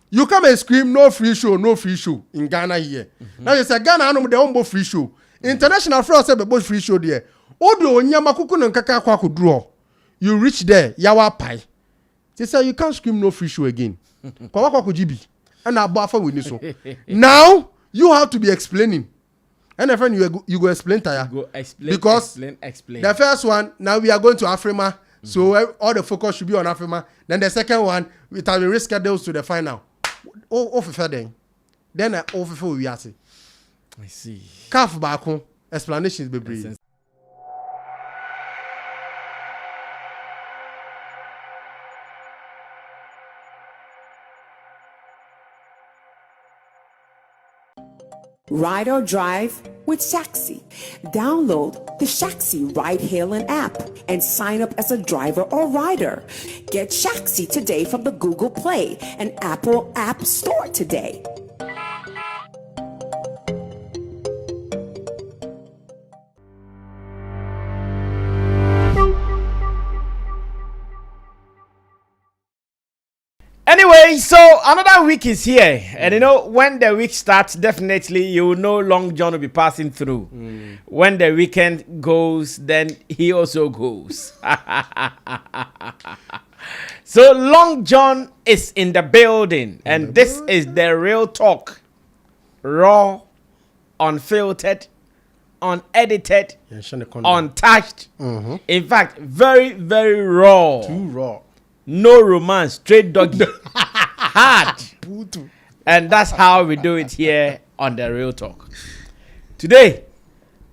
You come and scream no free show in Ghana here. Now you say Ghana no dey on free show. International friends say be free show there. Odo onyama kuku no nkaka kwa ko draw. You reach there, yawa pai. They say you can't scream no free show again. Kwa kwa jibi. And abafa we so. Now you have to be explaining. And then you go explain tire. Go explain because explain. The first one, now we are going to Afrima. So all the focus should be on Afrima. Then the second one, we have to reschedule to the final. Oh, for then for we are. I see. Calf back home. Explanations be brief. Ride or drive with Shaxi. Download the Shaxi ride-hailing app and sign up as a driver or rider. Get Shaxi today from the Google Play and Apple App Store today. Anyway, so another week is here, and you know when the week starts, definitely you know Long John will be passing through. When the weekend goes, then he also goes. So Long John is in the building, and this is the real talk, raw, unfiltered, unedited, untouched. In fact, very, very raw. Too raw. No romance, straight doggy. Hard. And that's how we do it here on The Real Talk. Today,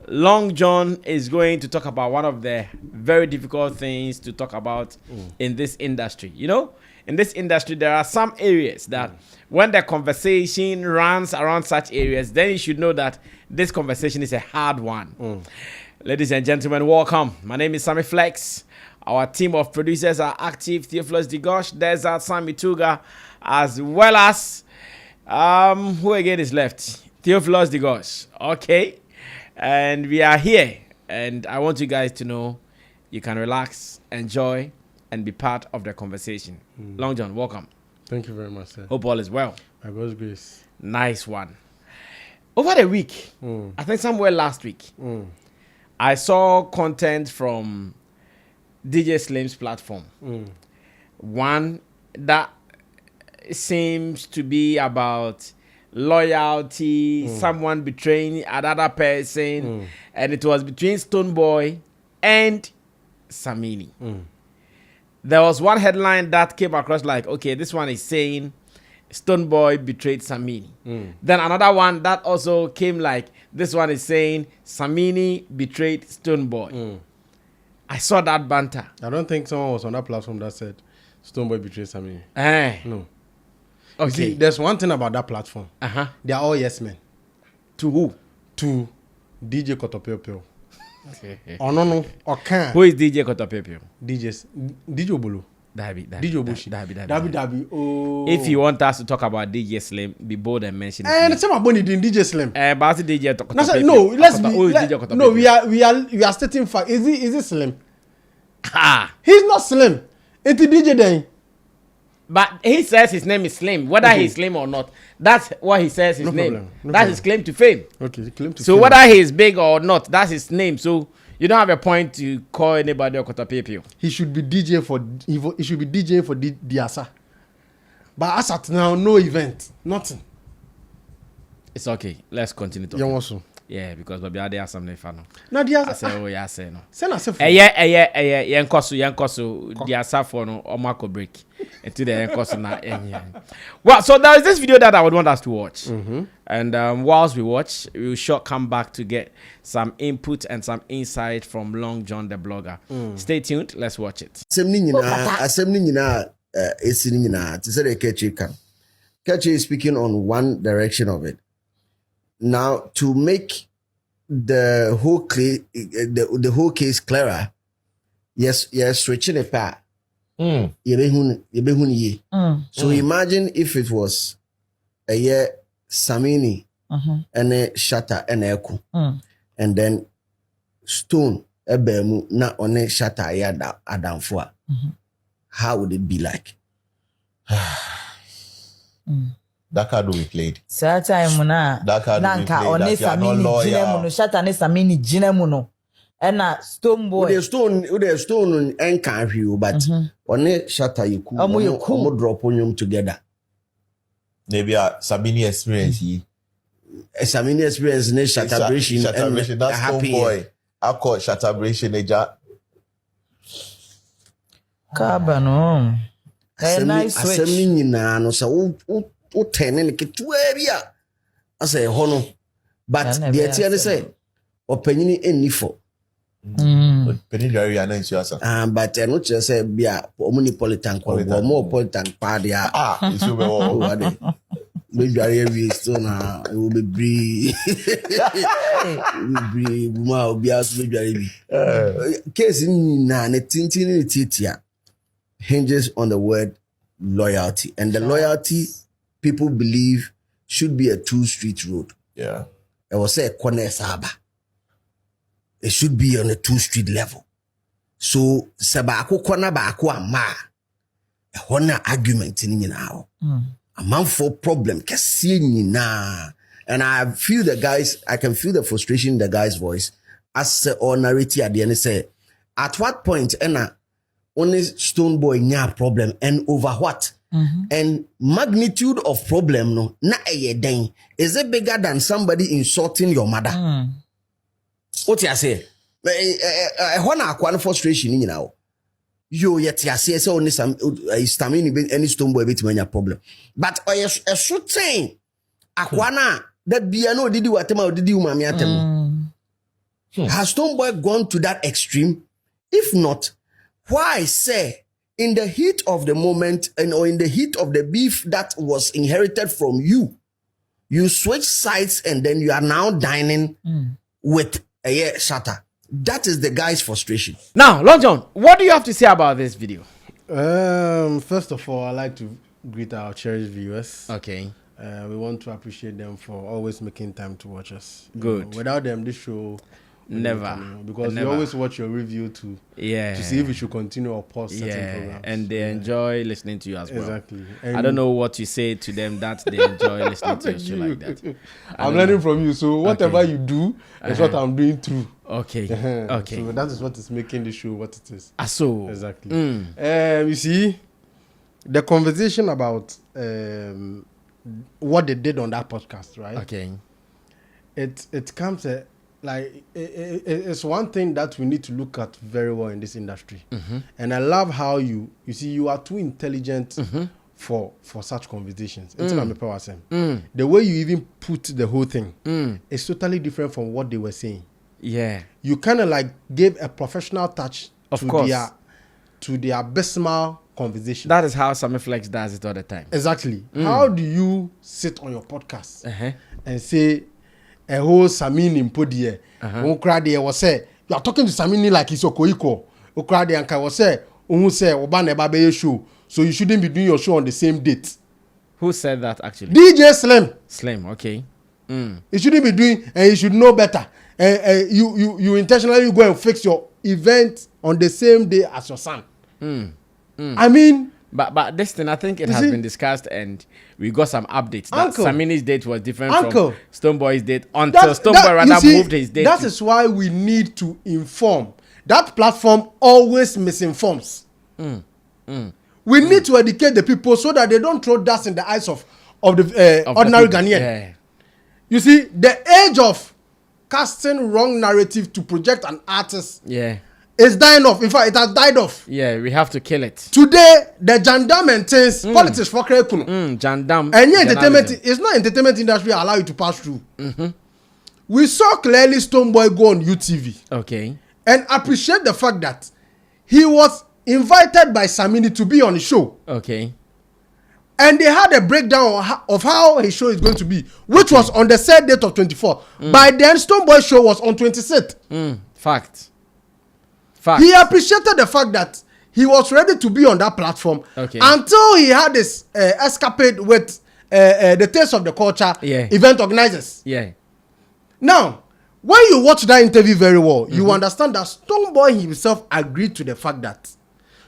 Long John is going to talk about one of the very difficult things to talk about in this industry. You know, in this industry, there are some areas that when the conversation runs around such areas, then you should know that this conversation is a hard one. Ladies and gentlemen, welcome. My name is Sammy Flex. Our team of producers are active. Theophilus Digosh, Desert, Sammy Tuga, as well as who again is left? Theophilus Digosh. Okay. And we are here. And I want you guys to know you can relax, enjoy, and be part of the conversation. Long John, welcome. Thank you very much, sir. Hope all is well. By God's grace. Nice one. Over the week, I think somewhere last week, I saw content from DJ Slim's platform. One that seems to be about loyalty, someone betraying another person, and it was between Stonebwoy and Samini. There was one headline that came across like, okay, this one is saying Stonebwoy betrayed Samini. Then another one that also came like, this one is saying Samini betrayed Stonebwoy. I saw that banter. I don't think someone was on that platform that said Stonebwoy betrayed Sammy. No. Okay. See, there's one thing about that platform. They are all yes men. To who? To DJ Kotopio. Oh no. Okay. Who is DJ Kotopio? DJ Obolo. DJ Obushi. Oh. If you want us to talk about DJ Slim, be bold and mention it. And some about DJ Slim. But DJ Kotopio. No, let's be. No, we are stating fact. Is it Slim? He's not Slim. It's DJ then. But he says his name is Slim. Whether he's Slim or not, that's what he says his name. That's his claim to fame. Okay, claim to fame. So whether he's big or not, that's his name. So you don't have a point to call anybody a Kotopio. He should be DJ for Diasa. But as at now, no event, nothing. It's okay. Let's continue talking. You also. Yeah, because Baby Ade has something fun. No, Diasa. I say, oh yeah, I say no. Say na say. Yankosu. Diasa for no Omako break. Into the Yankosu na. Well, so there is this video that I would want us to watch. And whilst we watch, we will sure come back to get some input and some insight from Long John the blogger. Stay tuned. Let's watch it. Kechi is speaking on one direction of it. Now, to make the whole case clearer, yes, switching a pair. So imagine if it was a year Samini and a shatter and echo, and then Stone ebemu na one shatter ya adamfua. How would it be like? That card we played. That time That card we Nanka played. one That you are not Samini Jinemuno, loyal. Shatta ne Samini Jinemuno. And Stonebwoy. With the stone and can't you, but on it shatter you cool drop on you together. Maybe a Samini experience. A Samini experience ne shatteration and that's happy Stonebwoy. I call shatteration eja. Cabano. A nice switch. Assembly no so o turning the ketuabia. I say hono. But the etienne say opinion any for. Penny Jerry and then But I not just say be a omnipolitan or more politan party. it's over. Maybe I will still now. It will be breathe. It will be as maybe. Case in na netintin titia hinges on the word loyalty, and the loyalty people believe should be a two-street road. Yeah, I will say corner saba. It should be on a two-street level. So sabako corner bako ama a honor argument in now. A man for problem na, and I feel I can feel the frustration in the guy's voice as or narrative at the end say at what point only Stonebwoy nya problem and over what and magnitude of problem no na den is it bigger than somebody insulting your mother? What you say? When I want frustration in now. Yo yet ya say only some Samini any Stonebwoy bit many problem. But a shooting akwana that be no did you atema did you mami atem. Has Stonebwoy gone to that extreme? If not, why say in the heat of the moment or in the heat of the beef that was inherited from you, you switch sides and then you are now dining with a shatter. That is the guy's frustration. Now, Long John, what do you have to say about this video? First of all, I'd like to greet our cherished viewers. Okay. We want to appreciate them for always making time to watch us. Good. Without them, this show Never. Because Never. we always watch your review to see if we should continue or pause certain programs. And they enjoy listening to you as well. Exactly. I don't know what you say to them that they enjoy listening to your show like that. I'm learning from you, so whatever you do is what I'm doing too. Okay. Okay. So that is what is making the show what it is. So Exactly. You see, the conversation about what they did on that podcast, right? Okay. It comes it's one thing that we need to look at very well in this industry. And I love how you see you are too intelligent for such conversations. The way you even put the whole thing is totally different from what they were saying. Yeah. You kind of like gave a professional touch to their abysmal conversation. That is how Sammy Flex does it all the time. Exactly. How do you sit on your podcast and say a whole Samini in Podie? Ukrade was say you are talking to Samini like he's Okoiko. Ukrade and was say Obane Babe show, so you shouldn't be doing your show on the same date. Who said that actually? DJ Slim. Slim, okay. You shouldn't be doing, and you should know better. You intentionally go and fix your event on the same day as your son. I mean, but this thing, I think it has been discussed, and we got some updates. That Samini's date was different from Stonebwoy's date until Stonebwoy rather moved his date. That is why we need to inform. That platform always misinforms. We need to educate the people so that they don't throw dust in the eyes of the ordinary Ghanaian. Yeah. You see, the age of casting wrong narrative to project an artist is dying off. In fact, it has died off. Yeah, we have to kill it. Today, the Jandam and things, politics for Krekuno. Jandam. And entertainment, it's not entertainment industry allow you to pass through. We saw clearly Stonebwoy go on UTV. Okay. And appreciate the fact that he was invited by Samini to be on the show. Okay. And they had a breakdown of how his show is going to be, which was on the said date of 24. By then, Stonebwoy show was on 26th. Fact. He appreciated the fact that he was ready to be on that platform until he had this escapade with the Taste of the Culture event organizers. Yeah. Now, when you watch that interview very well, you understand that Stonebwoy himself agreed to the fact that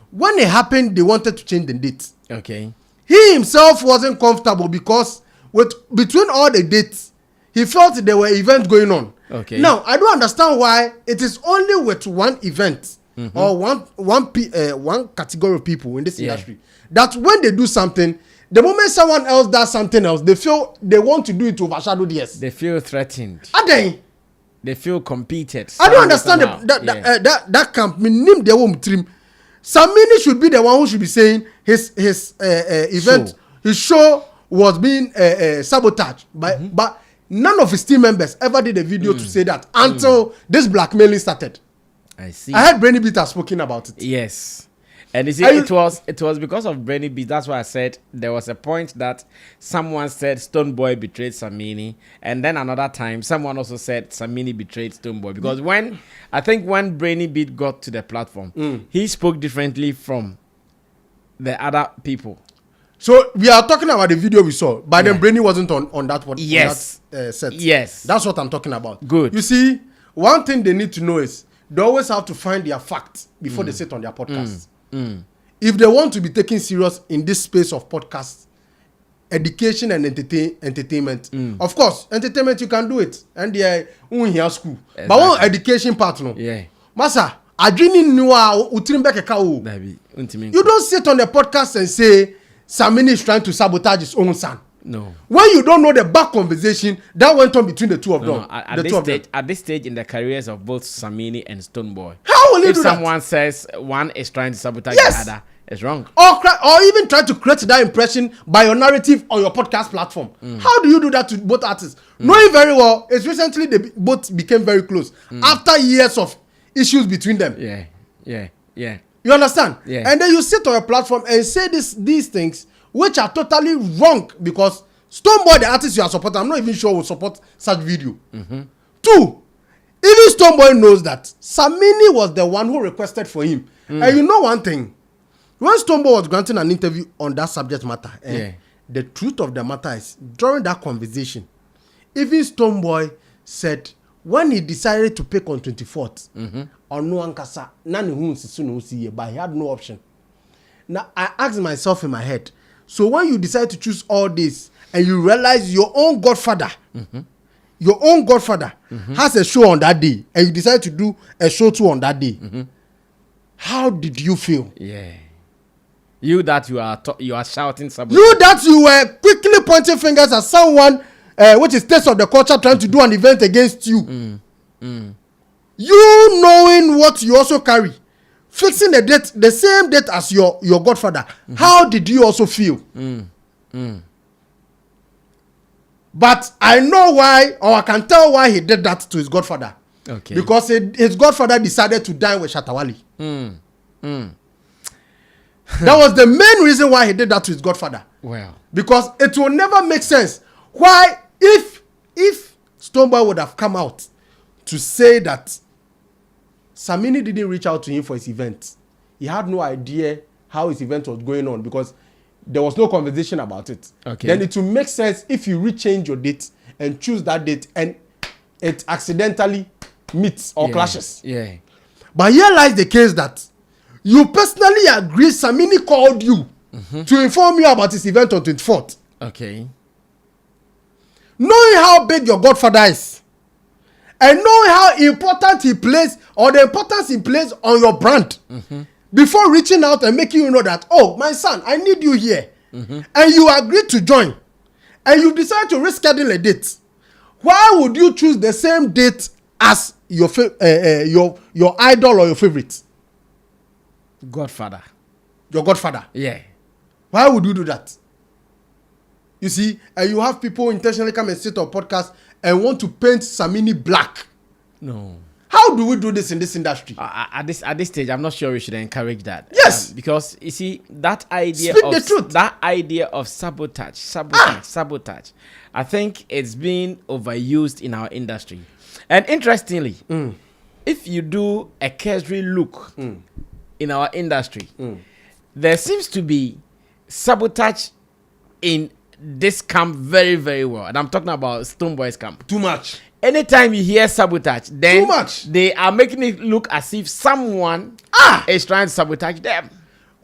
when it happened, they wanted to change the date. Okay. He himself wasn't comfortable because between all the dates, he felt there were events going on. Okay. Now, I don't understand why it is only with one event or one category of people in this industry that when they do something, the moment someone else does something else, they feel they want to do it to overshadow theirs. They feel threatened. Are they? They feel competed. I don't understand that camp. Name the one trim. Samini should be the one who should be saying his event, his show was being sabotaged. But none of his team members ever did a video to say that until this blackmailing started. I see. I heard Brainy Beat has spoken about it. Yes. And you see, it was because of Brainy Beat. That's why I said there was a point that someone said Stonebwoy betrayed Samini, and then another time someone also said Samini betrayed Stonebwoy. Because when Brainy Beat got to the platform, he spoke differently from the other people. So we are talking about the video we saw, but then Brainy wasn't on that one. Yes. On that, set. Yes. That's what I'm talking about. Good. You see, one thing they need to know is they always have to find their facts before they sit on their podcast. If they want to be taken serious in this space of podcasts, education and entertainment, of course, entertainment you can do it, and they here school. Exactly. But one education part, no. Yeah. Masa, you don't sit on the podcast and say Samini is trying to sabotage his own son. No. When you don't know the back conversation that went on between the two of them. No. At this stage in the careers of both Samini and Stonebwoy, how will you if do someone that? says one is trying to sabotage the other, it's wrong. Or even try to create that impression by your narrative on your podcast platform. How do you do that to both artists? Knowing very well, it's recently they both became very close after years of issues between them. Yeah. You understand? Yeah. And then you sit on a platform and say these things which are totally wrong because Stonebwoy, the artist you are supporting, I'm not even sure will support such video. 2, even Stonebwoy knows that Samini was the one who requested for him. And you know one thing, when Stonebwoy was granting an interview on that subject matter, the truth of the matter is, during that conversation, even Stonebwoy said when he decided to pick on 24th, on no ankasa, but he had no option. Now I asked myself in my head, so when you decide to choose all this and you realize your own godfather has a show on that day and you decide to do a show too on that day, how did you feel? Yeah. You that you are shouting sabotage. You that you were quickly pointing fingers at someone which is taste of the culture trying to do an event against you. You knowing what you also carry, fixing the date, the same date as your godfather. How did you also feel? But I know why, or I can tell why he did that to his godfather. Okay. Because his godfather decided to dine with Shatawali. That was the main reason why he did that to his godfather. Well. Because it will never make sense. Why, if Stonebwoy would have come out to say that Samini didn't reach out to him for his event, he had no idea how his event was going on because there was no conversation about it. Okay. Then it will make sense if you rechange your date and choose that date and it accidentally meets or clashes. Yeah. But here lies the case that you personally agree Samini called you to inform you about his event on 24th. Okay. Knowing how big your godfather is and knowing how important he plays or the importance he plays on your brand before reaching out and making you know that, oh, my son, I need you here. And you agreed to join and you decide to reschedule a date. Why would you choose the same date as your idol or your favorite? Godfather. Your godfather. Yeah. Why would you do that? You see, and you have people intentionally come and sit on podcast and want to paint Samini black. No. How do we do this in this industry? At this stage, I'm not sure we should encourage that. Yes. Because you see that idea Speak the truth. That idea of sabotage. I think it's being overused in our industry. And interestingly, if you do a cursory look in our industry, there seems to be sabotage in this camp very, very well. And I'm talking about Stonebwoy's camp. Too much. Anytime you hear sabotage, then Too much. they are making it look as if someone is trying to sabotage them.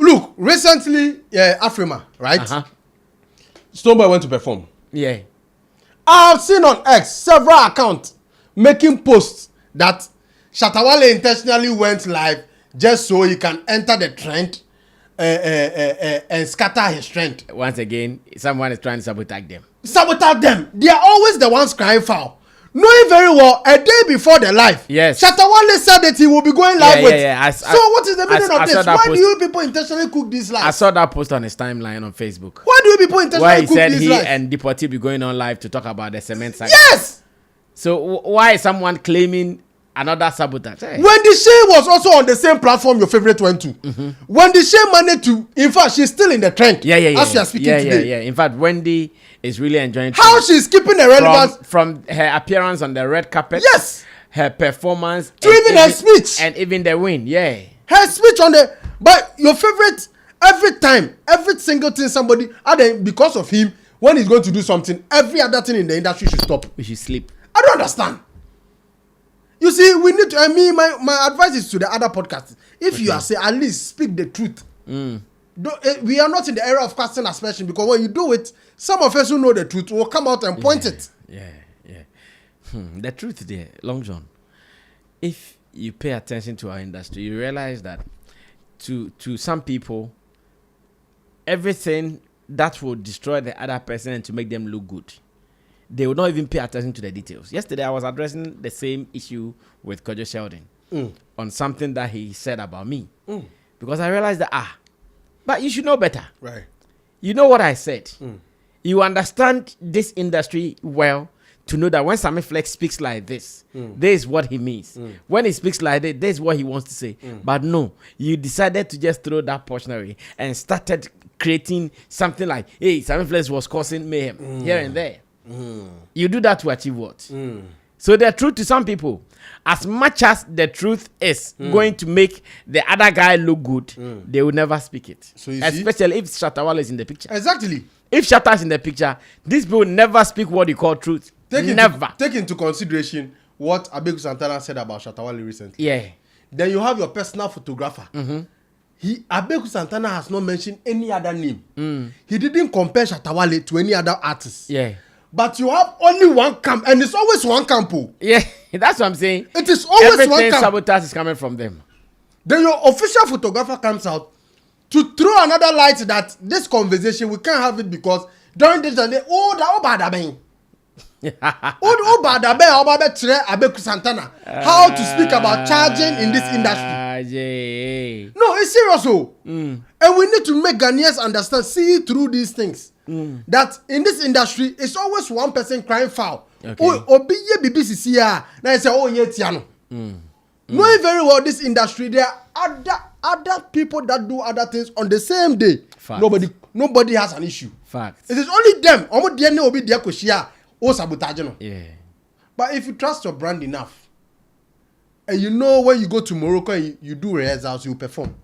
Look, recently, Afrima, right? Stonebwoy went to perform. Yeah. I've seen on X several accounts making posts that Shatawale intentionally went live just so he can enter the trend and scatter his trend. Once again, someone is trying to sabotage them. Sabotage them. They are always the ones crying foul. Knowing very well, a day before the live, yes, Shatawale said that he will be going live with. So what is the meaning of this? Why do you people intentionally cook this live? I saw that post on his timeline on Facebook. Why do you people intentionally cook this live? Why he said he and Deportee be going on live to talk about the cement site. Yes! So why is someone claiming another sabotage? Hey. When the Shay was also on the same platform your favorite went to. When the Shay managed to, in fact, she's still in the trend. As we are speaking today. In fact, Wendy is really enjoying how she's keeping the relevance from her appearance on the red carpet. Yes. Her performance. To even her speech. And even the win. Yeah. Her speech on the, but your favorite, every time, every single thing somebody, because of him, when he's going to do something, every other thing in the industry should stop. We should sleep. I don't understand. You see, we need to, my advice is to the other podcasters. If you are saying, at least speak the truth. We are not in the era of casting aspersion, because when you do it, some of us who know the truth will come out and point it. The truth there, Long John, if you pay attention to our industry, you realize that to some people, everything that will destroy the other person and to make them look good, they will not even pay attention to the details. Yesterday, I was addressing the same issue with Kojo Sheldon on something that he said about me. Because I realized that, but you should know better. Right. You know what I said. You understand this industry well to know that when Sammy Flex speaks like this, this is what he means. When he speaks like this, this is what he wants to say. But no, you decided to just throw that portion away and started creating something like, hey, Sammy Flex was causing mayhem here and there. You do that to achieve what? So the truth to some people, as much as the truth is going to make the other guy look good, they will never speak it. So especially if Shatawale is in the picture. Exactly. If Shatta is in the picture, these people never speak what you call truth. Take into consideration what Abeku Santana said about Shatawale recently. Yeah. Then you have your personal photographer. Abeku Santana has not mentioned any other name. He didn't compare Shatawale to any other artist. Yeah. But you have only one camp, and it's always one camp. Yeah, that's what I'm saying. It is always everything one camp. Sabotage is coming from them. Then your official photographer comes out to throw another light that this conversation, we can't have it because during this day, how to speak about charging in this industry. No, it's serious. And we need to make Ghanaians understand, see through these things. That in this industry, it's always one person crying foul. Knowing very well this industry, there are other people that do other things on the same day. Fact. Nobody has an issue. Fact. It is only them. Yeah. But if you trust your brand enough, and you know when you go to Morocco and you do rehearsals, you perform.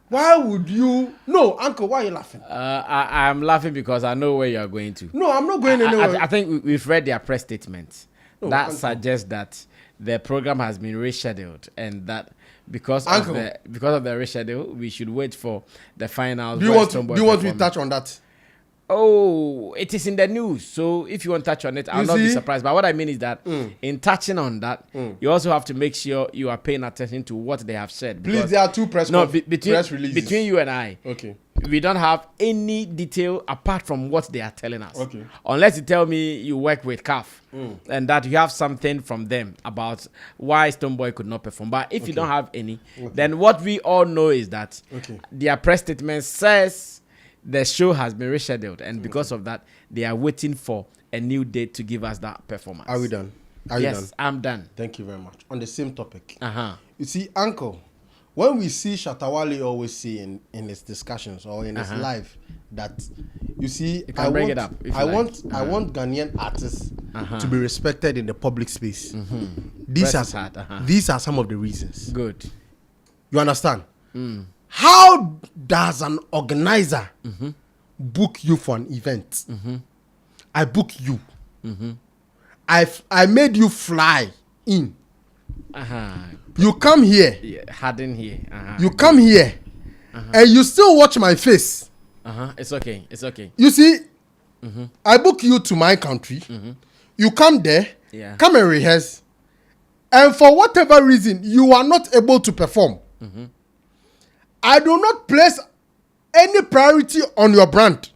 Why would you? No, Uncle, why are you laughing? I'm laughing because I know where you are going to. No, I'm not going anywhere. I think we've read their press statement that suggests that the program has been rescheduled and that because of the reschedule, we should wait for the final. Do you want me to touch on that? Oh, it is in the news. So if you want to touch on it, I'll not be surprised. But what I mean is that in touching on that, you also have to make sure you are paying attention to what they have said. Please, there are two press releases. Between you and I, okay, we don't have any detail apart from what they are telling us. Okay. Unless you tell me you work with CAF and that you have something from them about why Stonebwoy could not perform. But if you don't have any, then what we all know is that their press statement says the show has been rescheduled, and because of that, they are waiting for a new date to give us that performance. Are we done? Yes, I'm done. Thank you very much. On the same topic. You see, Uncle, when we see Shatawale always say in his discussions or in his live that, you see, I want Ghanaian artists to be respected in the public space. These are some of the reasons. Good. You understand? How does an organizer book you for an event? I book you. I made you fly in. You come here. Harden here. You come here. and you still watch my face. It's okay. It's okay. You see, I book you to my country. You come there, come and rehearse, and for whatever reason you are not able to perform. I do not place any priority on your brand.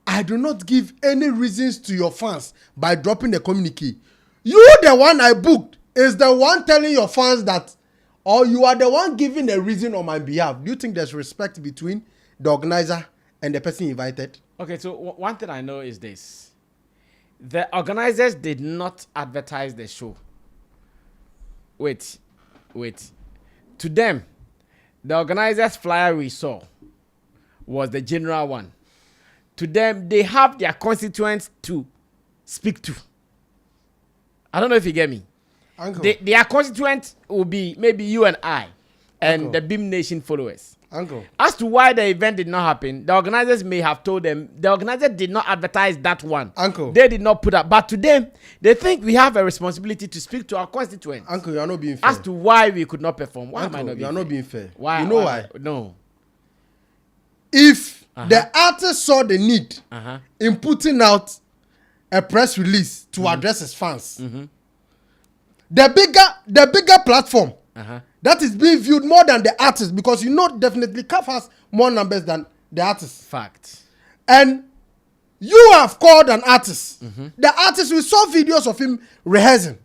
I do not give any reasons to your fans by dropping the communique. You, the one I booked, is the one telling your fans that, or you are the one giving a reason on my behalf. Do you think there's respect between the organizer and the person invited? Okay, so one thing I know is this. The organizers did not advertise the show. Wait. To them, the organizers' flyer we saw was the general one. To them, they have their constituents to speak to. I don't know if you get me. Uncle. Their constituents will be maybe you and I and Uncle. the Beam Nation followers. Uncle. As to why the event did not happen, the organizers may have told them, the organizer did not advertise that one. Uncle. They did not put up. But to them, they think we have a responsibility to speak to our constituents. Uncle, you are not being fair. As to why we could not perform. Why Uncle, am I not being you are fair? not being fair. Why? You know why? No. If the artist saw the need in putting out a press release to address his fans, the bigger platform that is being viewed more than the artist, because you know definitely CAF has more numbers than the artist. Fact. And you have called an artist. The artist, we saw videos of him rehearsing.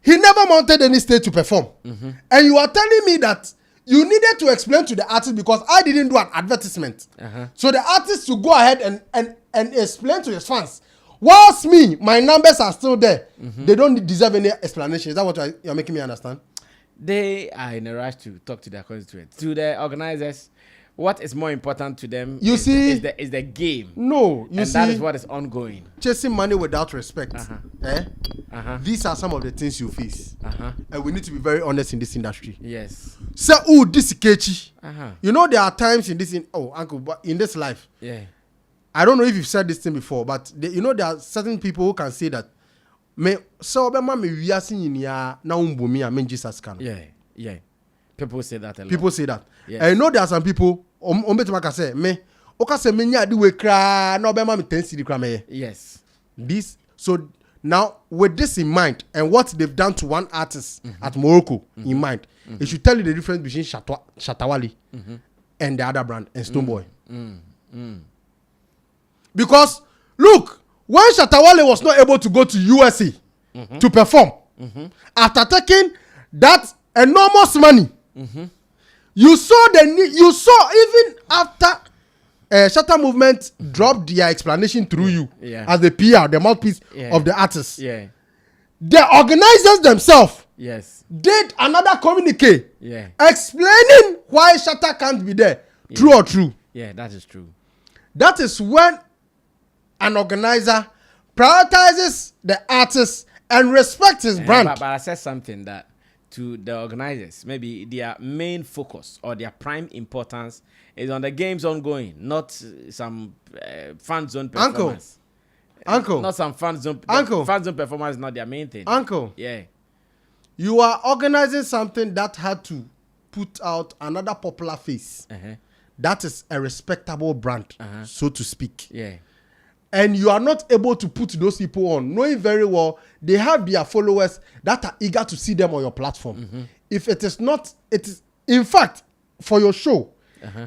He never mounted any stage to perform. And you are telling me that you needed to explain to the artist because I didn't do an advertisement. So the artist to go ahead and explain to his fans. Whilst me, my numbers are still there. They don't deserve any explanation. Is that what you're making me understand? They are in a rush to talk to their constituents. To the organizers, what is more important to them is the game. No, and that is what is ongoing. Chasing money without respect. These are some of the things you face. And we need to be very honest in this industry. Yes. So, this is Kechi. You know, there are times in this, uncle, but in this life, I don't know if you've said this thing before, but you know, there are certain people who can say that, me so obema me wiase nyinia na umbumi a men Jesus can. Yeah. People say that a lot. People say that. Yes. And you know there are some people ombetuma ka say me oka say me nya di we kra na obema me 10 cedi kra me. Yes. This so now with this in mind and what they've done to one artist at Morocco in mind, it should tell you the difference between Shatawale and the other brand and Stonebwoy. Because look, when Shatawale was not able to go to USA to perform, after taking that enormous money, you saw even after Shatter Movement dropped their explanation through you as the PR, the mouthpiece of the artists. The organizers themselves did another communique explaining why Shatter can't be there. True or true? Yeah, that is true. That is when an organizer prioritizes the artist and respects his brand. But I said something that to the organizers, maybe their main focus or their prime importance is on the games ongoing, not some fan zone performance. Uncle. Not some fan zone. Uncle. Fan zone performance is not their main thing. Uncle. Yeah. You are organizing something that had to put out another popular face. That is a respectable brand, so to speak. Yeah. And you are not able to put those people on, knowing very well they have their followers that are eager to see them on your platform. If it is not, it is, in fact, for your show,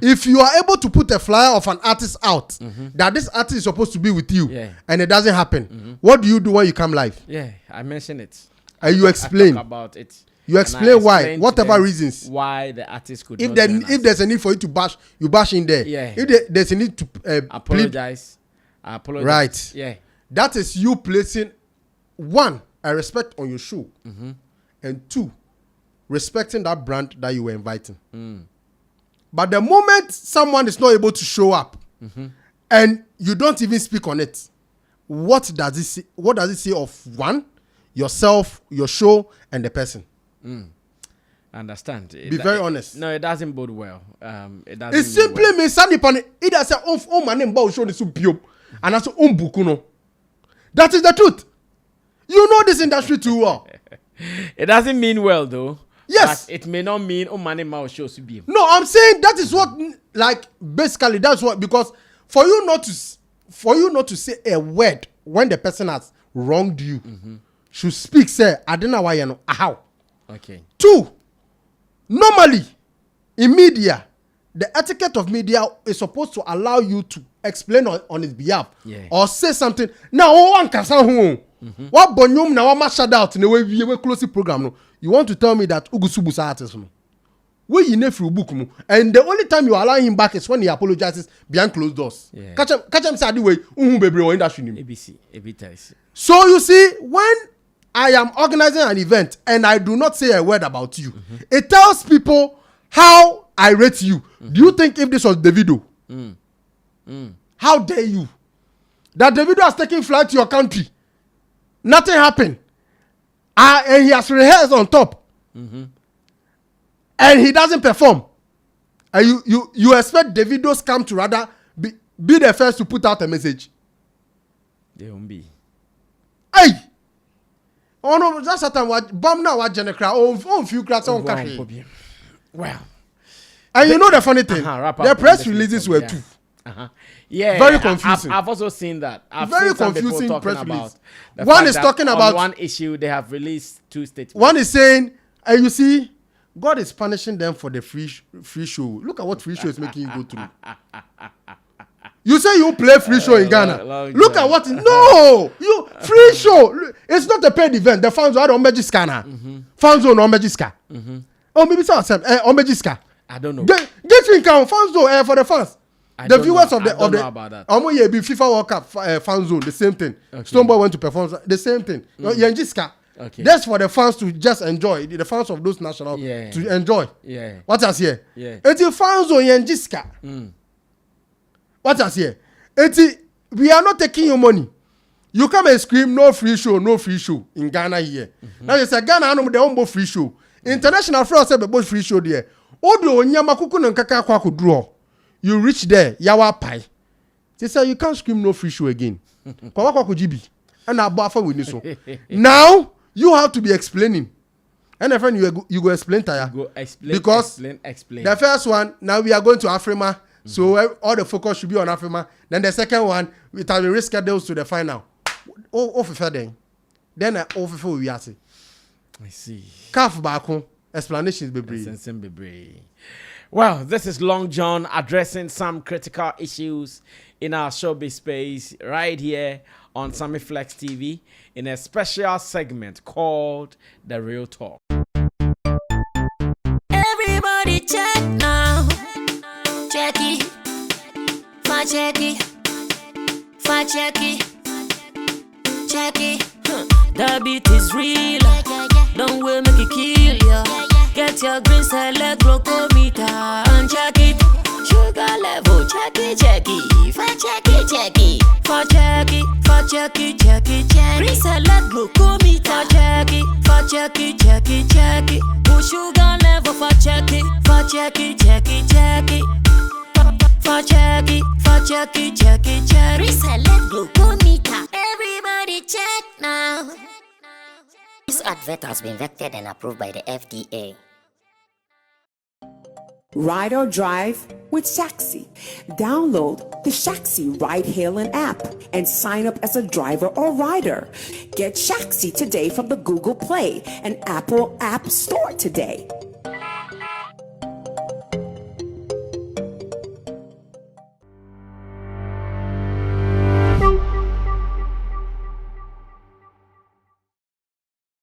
if you are able to put a flyer of an artist out, that this artist is supposed to be with you, and it doesn't happen, what do you do when you come live? Yeah, I mentioned it. And you explain. I talk about it. You explain why, whatever reasons. Why the artist could if not then, if there's a need for you to bash, you bash in there. Yeah. If there's a need to apologize. I apologize. Right. Yeah. That is you placing, one, a respect on your show, and two, respecting that brand that you were inviting. But the moment someone is not able to show up, and you don't even speak on it, what does it say? What does it say of one, yourself, your show, and the person? Understand. Be very honest. No, it doesn't bode well. It doesn't. It simply means Sandy Pan. It does say, "Oh, my name about show the subio," and I say, "Bukuno." That is the truth. You know this industry too well. It doesn't mean well though. Yes. But it may not mean money mouth shows to be. No, I'm saying that is what, like, basically that's what, because for you not to say a word when the person has wronged you, should speak, say, I don't know why you know how. Okay. 2, normally in media, the etiquette of media is supposed to allow you to explain on his behalf, or say something. Now, one can say, what bonyum now one shout out in the way we close the program. No, you want to tell me that Ugusubu's artist, no? We you never book, and the only time you allow him back is when he apologizes behind closed doors. Yeah. Catch him say the way baby or industry. ABC. So you see, when I am organizing an event and I do not say a word about you, it tells people how I rate you. Do you think if this was Davido, how dare you? That Davido has taken flight to your country, nothing happened, and he has rehearsed on top, and he doesn't perform, and you expect Davido's camp to rather be the first to put out a message? They won't be. Hey! Oh no, that's a time what bomb now what general on few cracks on cafe. Well, and you know the funny thing, the press releases were too. Yeah, very confusing. I've also seen that. I've Very seen some confusing people talking press release. about One is talking about one issue. They have released 2 statements. One is saying, and you see, God is punishing them for the free show. Look at what free show is making you go through. You say you play free show in Ghana. Look at what. No, you free show. It's not a paid event. The fans are on Magiska now. Fans on Magiska. Oh, maybe some on Magiska. I don't know. Get in count fans zone for the fans. The viewers of the about that. be FIFA World Cup fan zone, the same thing. Okay. Stonebwoy went to perform the same thing. Yanjiska. Okay. That's for the fans to just enjoy. The fans of those national to enjoy. Yeah. What else here? Yeah. It's a fan zone Yanjiska. What else here? We are not taking your money. You come and scream no free show in Ghana here. Now you say Ghana no the ombo free show. International friends say be free show there. Odo onyama kuku no nkaka kwa ko draw. You reach there, yawa pie. They say you can't scream no free show again. Kwa kwa jibi. And abafa we so. Now you have to be explaining. And if you go explain tire. Go explain. Because explain. The first one, now we are going to Afrima. So all the focus should be on Afrima. Then the second one, it has been rescheduled to the final. Then we are see. I see. Calf back home. Explanations be Well, this is Long John addressing some critical issues in our showbiz space right here on Sammy Flex TV in a special segment called The Real Talk. Everybody check now. Check it. Fa check it. Fa check it. Check it. The beat is real. Don't wait, make it kill ya. Get your green select glucometer and check it. Sugar level, check it. Fa check it. Fa check it, check it. Green select glucometer. Fa check it. Push sugar level, fa check it. Fa check it. Reselect glucometer. Everybody check now. This advert has been vetted and approved by the FDA. Ride or drive with Shaxi. Download the Shaxi ride-hailing app and sign up as a driver or rider. Get Shaxi today from the Google Play and Apple App Store today.